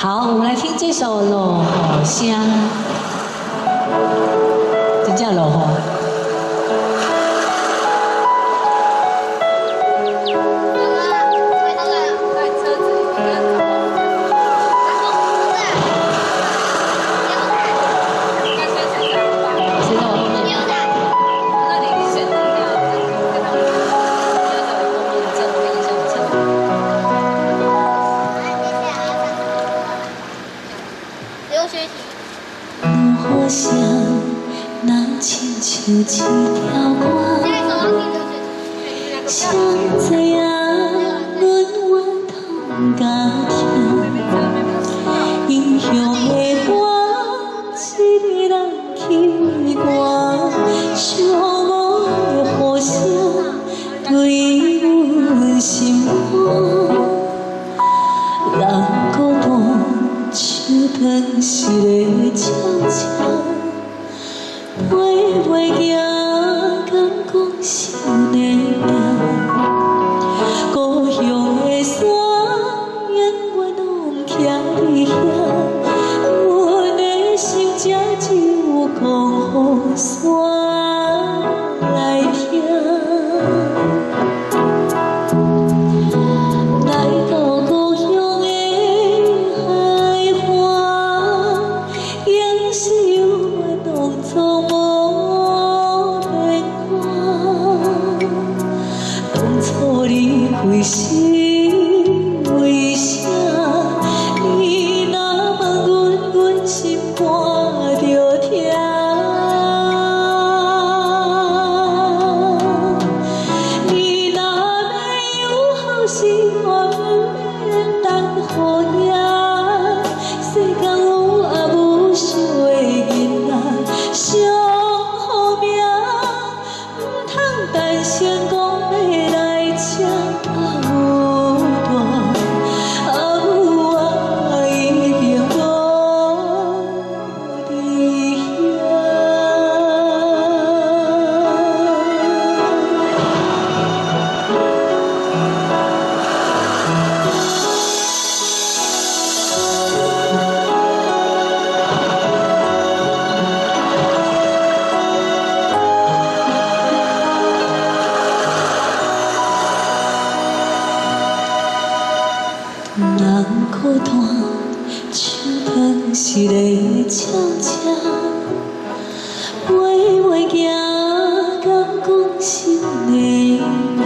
好，我们来听这首《落雨声》，真正落雨。 雨声，若亲像一条歌，谁知影阮怨痛甲疼，异乡的我，一个人去歌，寂寞的雨声对阮心肝，人孤单。 手断是个悄悄，飞袂行，敢讲想你命。故乡的山，永远拢徛伫遐，阮的心才只有讲予山来听。来到故乡的。 从无变化，当初离开时为啥？你若问阮心肝着疼。你若要有好时我不免等雨夜，世间有也无想的囡仔。 上好命，唔通等成功要来请有大，有我已经无伫人孤单，手断是个悄悄，飞袂行，敢讲心的命。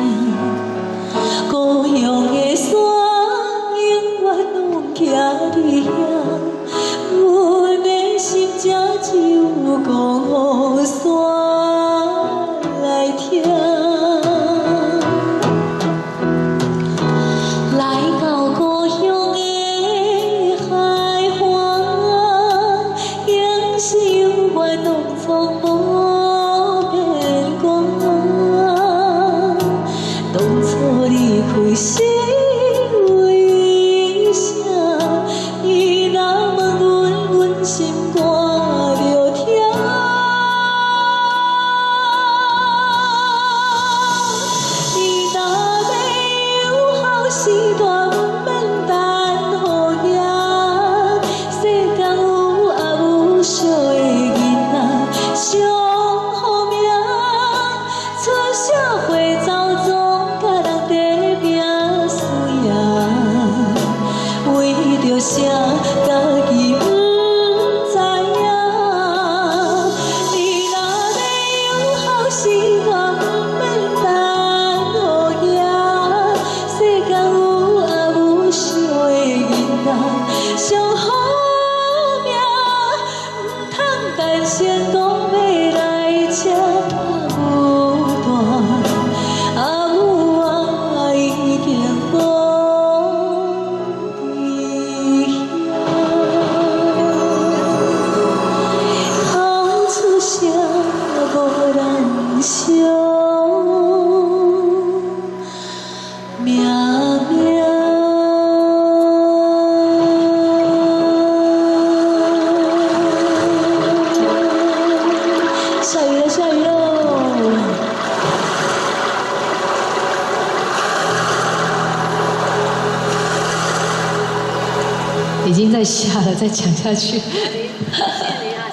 故乡的山，永远拢徛伫遐，阮的心才只有讲予山来听。 从无变卦，当初离开时为啥？你若问阮心肝着疼。你若要有好时段，不免等雨夜，世间有也无惜的。 上好命，出社会走总甲人地拼输赢，为着啥家己不知影？你若要有好时段，不免等雨夜，世间有也无惜的囡仔，上好命，唔通等成功。 车有大，啊有我已经无伫遐。经在下了，再讲下去。谢谢你啊。